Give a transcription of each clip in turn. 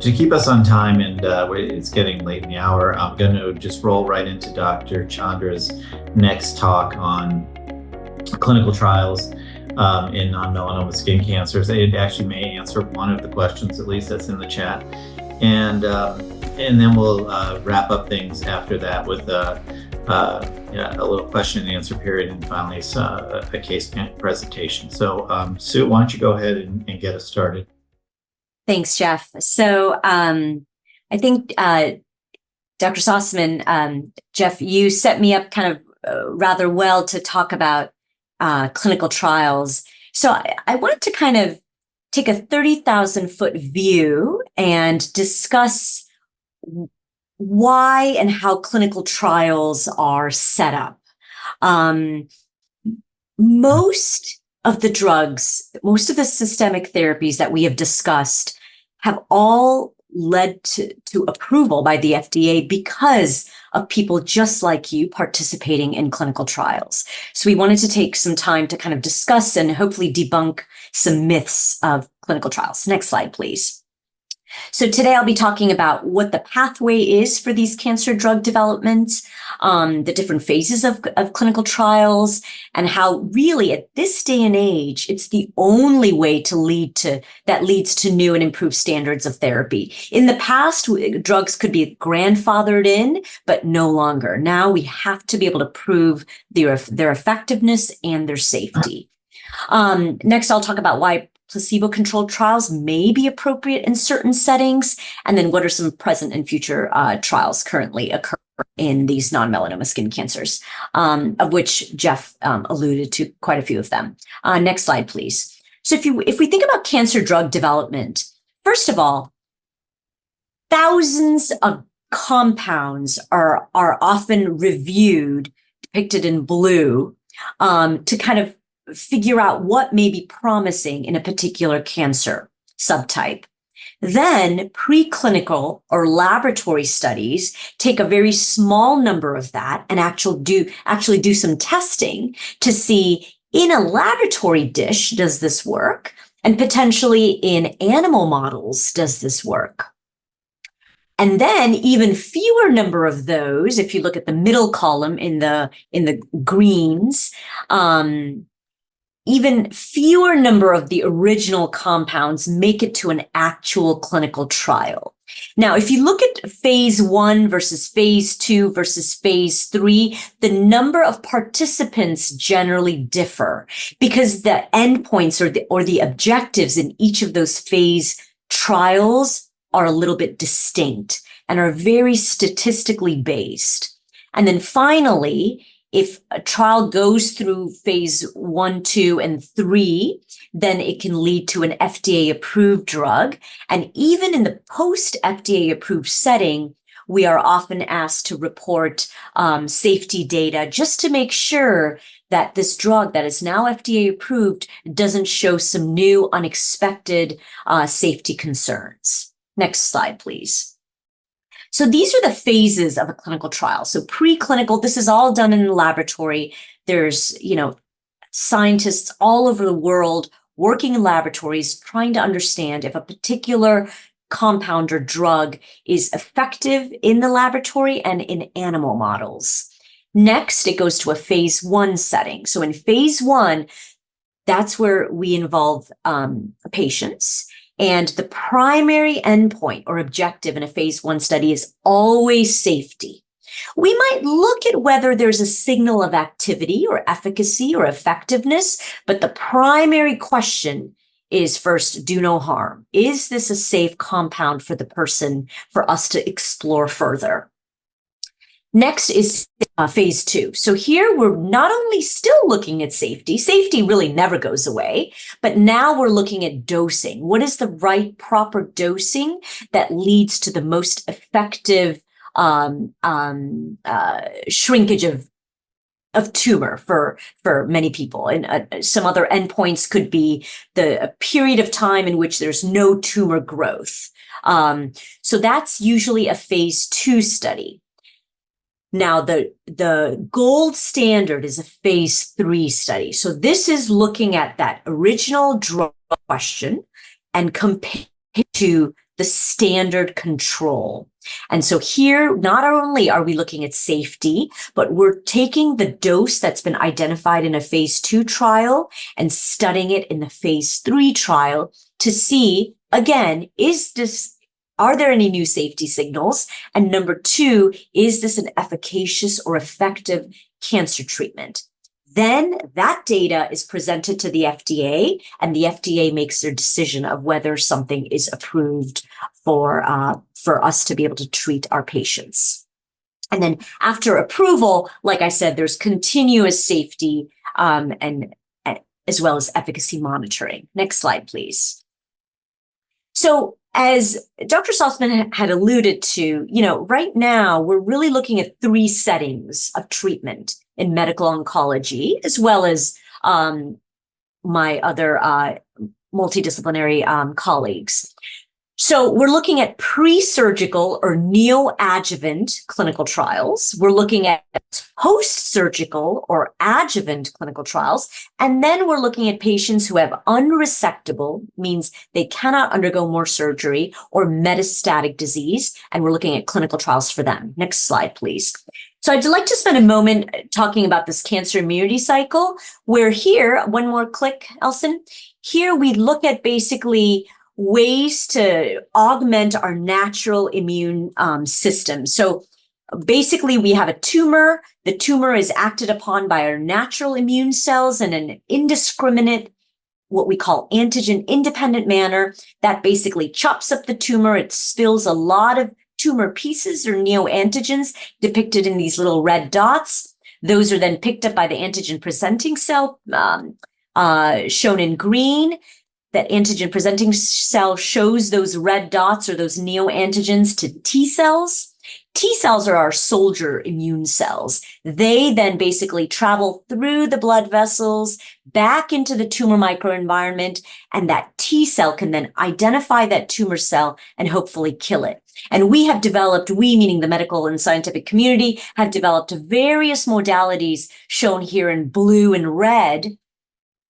To keep us on time, and it's getting late in the hour, I'm going to just roll right into Dr. Chandra's next talk on clinical trials in non-melanoma skin cancers. It actually may answer one of the questions, at least that's in the chat, and then we'll wrap up things after that with a little question and answer period, and finally a case presentation. So Sue, why don't you go ahead and get us started? Thanks, Jeff. So I think Dr. Sossman, Jeff, you set me up kind of rather well to talk about clinical trials. So I wanted to kind of take a 30,000-foot view and discuss why and how clinical trials are set up. Most of the drugs, most of the systemic therapies that we have discussed have all led to approval by the FDA because of people just like you participating in clinical trials. So we wanted to take some time to kind of discuss and hopefully debunk some myths of clinical trials. Next slide, please. So today I'll be talking about what the pathway is for these cancer drug developments, the different phases of clinical trials, and how really at this day and age, it's the only way that leads to new and improved standards of therapy. In the past, drugs could be grandfathered in, but no longer. Now we have to be able to prove their effectiveness and their safety. Next, I'll talk about why placebo-controlled trials may be appropriate in certain settings, and then what are some present and future trials currently occur in these non-melanoma skin cancers, of which Jeff alluded to quite a few of them. Next slide, please. So if we think about cancer drug development, first of all, thousands of compounds are often reviewed, depicted in blue, to kind of figure out what may be promising in a particular cancer subtype. Then preclinical or laboratory studies take a very small number of that and actually do some testing to see in a laboratory dish, does this work? And potentially in animal models, does this work? And then even fewer number of those, if you look at the middle column in the greens, even fewer number of the original compounds make it to an actual clinical trial. Now, if you look at phase 1 versus phase 2 versus phase 3, the number of participants generally differ because the endpoints or the objectives in each of those phase trials are a little bit distinct and are very statistically based. And then finally, if a trial goes through phase 1, 2, and 3, then it can lead to an FDA-approved drug. And even in the post-FDA-approved setting, we are often asked to report safety data just to make sure that this drug that is now FDA-approved doesn't show some new unexpected safety concerns. Next slide, please. So these are the phases of a clinical trial. So preclinical, this is all done in the laboratory. There's, scientists all over the world working in laboratories trying to understand if a particular compound or drug is effective in the laboratory and in animal models. Next, it goes to a phase 1 setting. So in phase 1, that's where we involve patients. And the primary endpoint or objective in a phase 1 study is always safety. We might look at whether there's a signal of activity or efficacy or effectiveness, but the primary question is first, do no harm. Is this a safe compound for the person for us to explore further? Next is phase 2. So here we're not only still looking at safety, safety really never goes away, but now we're looking at dosing. What is the right proper dosing that leads to the most effective shrinkage of tumor for many people? And some other endpoints could be the period of time in which there's no tumor growth. So that's usually a phase 2 study. Now, the gold standard is a phase 3 study. So this is looking at that original drug question and compare to the standard control. And so here, not only are we looking at safety, but we're taking the dose that's been identified in a phase 2 trial and studying it in the phase 3 trial to see, again, are there any new safety signals? And number 2, is this an efficacious or effective cancer treatment? Then that data is presented to the FDA, and the FDA makes their decision of whether something is approved for us to be able to treat our patients. And then after approval, like I said, there's continuous safety and as well as efficacy monitoring. Next slide, please. So as Dr. Salzman had alluded to, right now we're really looking at 3 settings of treatment in medical oncology, as well as my other multidisciplinary colleagues. So we're looking at pre-surgical or neoadjuvant clinical trials. We're looking at post-surgical or adjuvant clinical trials. And then we're looking at patients who have unresectable, means they cannot undergo more surgery, or metastatic disease. And we're looking at clinical trials for them. Next slide, please. So I'd like to spend a moment talking about this cancer immunity cycle, where here, one more click, Elson. Here we look at basically ways to augment our natural immune system. So basically we have a tumor. The tumor is acted upon by our natural immune cells in an indiscriminate, what we call antigen independent manner that basically chops up the tumor. It spills a lot of tumor pieces or neoantigens depicted in these little red dots. Those are then picked up by the antigen presenting cell shown in green. That antigen presenting cell shows those red dots or those neoantigens to T cells. T cells are our soldier immune cells. They then basically travel through the blood vessels back into the tumor microenvironment, and that T cell can then identify that tumor cell and hopefully kill it. And we meaning the medical and scientific community, have developed various modalities shown here in blue and red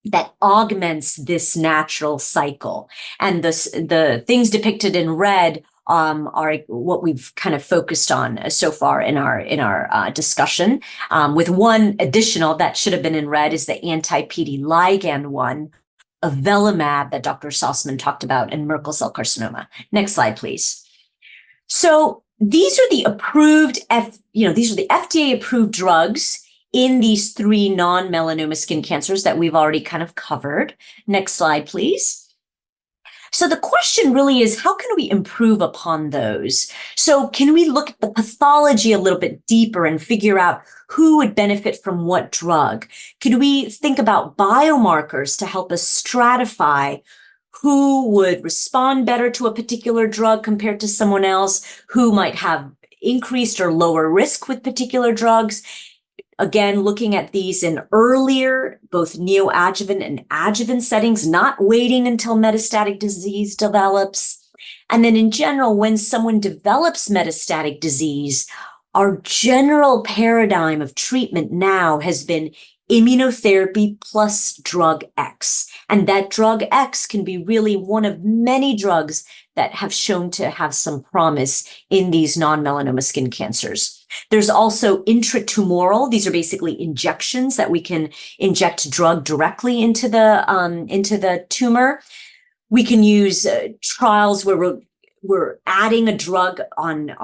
that augments this natural cycle. And the things depicted in red are what we've kind of focused on so far in our discussion. With one additional that should have been in red is the anti-PD ligand one, avelumab, that Dr. Salzman talked about in Merkel cell carcinoma. Next slide, please. So these are the these are the FDA approved drugs in these 3 non-melanoma skin cancers that we've already kind of covered. Next slide, please. So the question really is, how can we improve upon those? So can we look at the pathology a little bit deeper and figure out who would benefit from what drug? Could we think about biomarkers to help us stratify who would respond better to a particular drug compared to someone else, who might have increased or lower risk with particular drugs? Again, looking at these in earlier, both neoadjuvant and adjuvant settings, not waiting until metastatic disease develops. And then in general, when someone develops metastatic disease, our general paradigm of treatment now has been immunotherapy plus drug X. And that drug X can be really one of many drugs that have shown to have some promise in these non-melanoma skin cancers. There's also intratumoral. These are basically injections that we can inject drug directly into the tumor. We can use trials where we're adding a drug on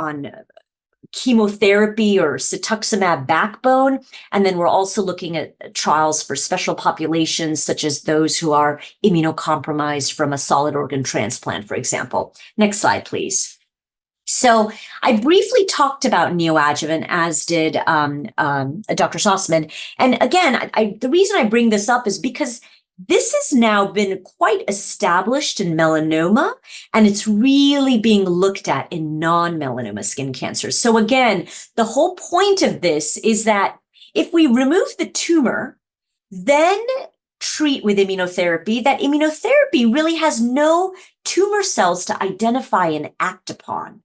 chemotherapy or cetuximab backbone. And then we're also looking at trials for special populations, such as those who are immunocompromised from a solid organ transplant, for example. Next slide, please. So I briefly talked about neoadjuvant, as did Dr. Salzman. And again, the reason I bring this up is because this has now been quite established in melanoma, and it's really being looked at in non-melanoma skin cancers. So again, the whole point of this is that if we remove the tumor, then treat with immunotherapy, that immunotherapy really has no tumor cells to identify and act upon.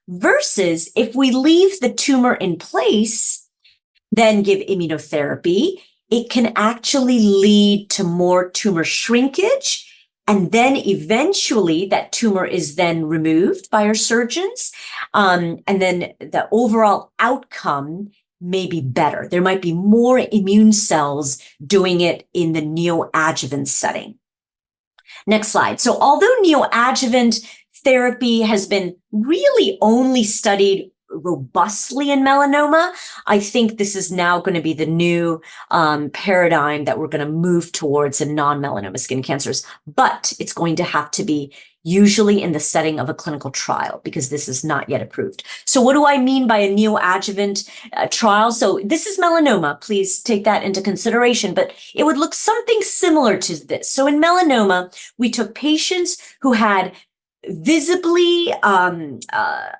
Versus if we leave the tumor in place, then give immunotherapy, it can actually lead to more tumor shrinkage And then eventually that tumor is then removed by our surgeons. And then the overall outcome may be better. There might be more immune cells doing it in the neoadjuvant setting. Next slide. So although neoadjuvant therapy has been really only studied robustly in melanoma, I think this is now going to be the new paradigm that we're going to move towards in non-melanoma skin cancers. But it's going to have to be usually in the setting of a clinical trial because this is not yet approved. So what do I mean by a neoadjuvant trial? So this is melanoma. Please take that into consideration, but it would look something similar to this. So in melanoma, we took patients who had visibly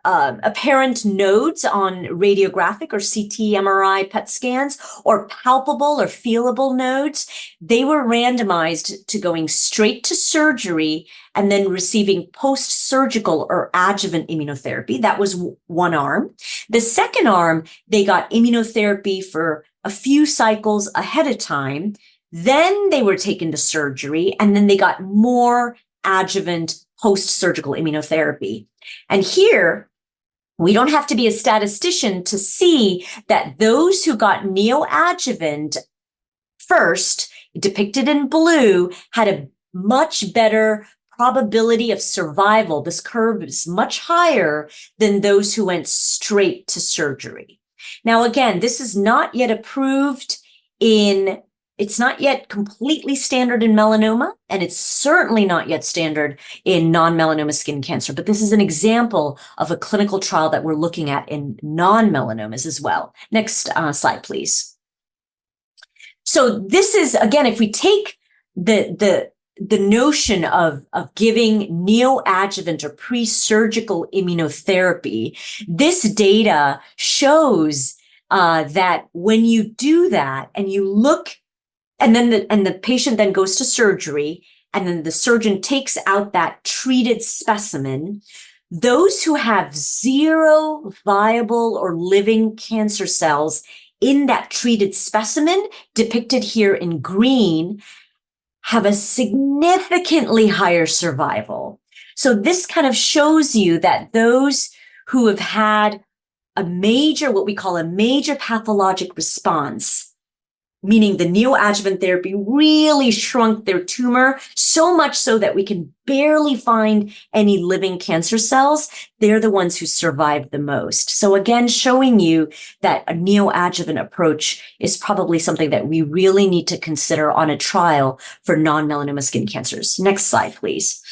apparent nodes on radiographic or CT, MRI, PET scans, or palpable or feelable nodes. They were randomized to going straight to surgery and then receiving post-surgical or adjuvant immunotherapy. That was one arm. The second arm, they got immunotherapy for a few cycles ahead of time. Then they were taken to surgery, and then they got more adjuvant post-surgical immunotherapy. And here, we don't have to be a statistician to see that those who got neoadjuvant first, depicted in blue, had a much better probability of survival. This curve is much higher than those who went straight to surgery. Now, again, this is not yet approved it's not yet completely standard in melanoma, and it's certainly not yet standard in non-melanoma skin cancer. But this is an example of a clinical trial that we're looking at in non-melanomas as well. Next slide, please. So this is, again, if we take the notion of giving neoadjuvant or pre-surgical immunotherapy, this data shows that when you do that and you look, and then the patient then goes to surgery, and then the surgeon takes out that treated specimen, those who have zero viable or living cancer cells in that treated specimen, depicted here in green, have a significantly higher survival. So this kind of shows you that those who have had what we call a major pathologic response, meaning the neoadjuvant therapy really shrunk their tumor so much so that we can barely find any living cancer cells, they're the ones who survived the most. So again, showing you that a neoadjuvant approach is probably something that we really need to consider on a trial for non-melanoma skin cancers. Next slide, please.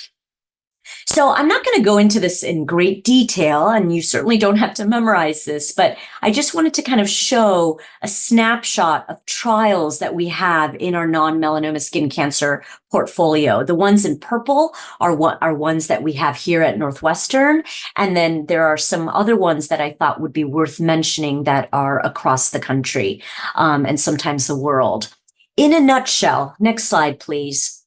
So I'm not going to go into this in great detail, and you certainly don't have to memorize this, but I just wanted to kind of show a snapshot of trials that we have in our non-melanoma skin cancer portfolio. The ones in purple are ones that we have here at Northwestern, and then there are some other ones that I thought would be worth mentioning that are across the country and sometimes the world. In a nutshell, next slide, please.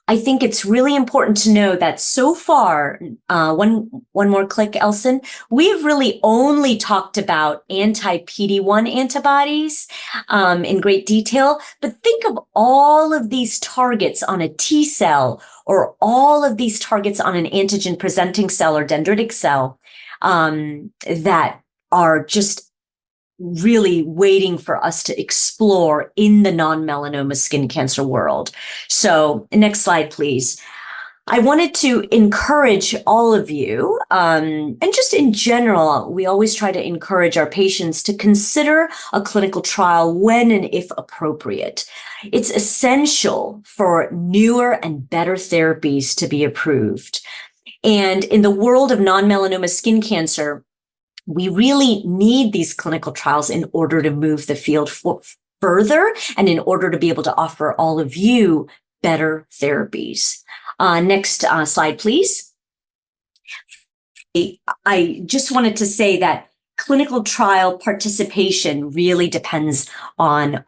I think it's really important to know that so far, one more click, Elson, we've really only talked about anti-PD-1 antibodies in great detail, but think of all of these targets on a T cell or all of these targets on an antigen-presenting cell or dendritic cell that are just really waiting for us to explore in the non-melanoma skin cancer world. So next slide, please. I wanted to encourage all of you, and just in general, we always try to encourage our patients to consider a clinical trial when and if appropriate. It's essential for newer and better therapies to be approved. And in the world of non-melanoma skin cancer, we really need these clinical trials in order to move the field further and in order to be able to offer all of you better therapies. Next slide, please. I just wanted to say that clinical trial participation really depends on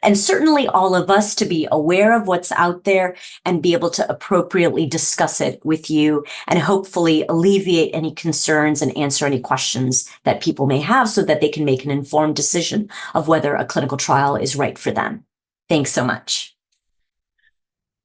and certainly all of us to be aware of what's out there and be able to appropriately discuss it with you and hopefully alleviate any concerns and answer any questions that people may have so that they can make an informed decision of whether a clinical trial is right for them. Thanks so much.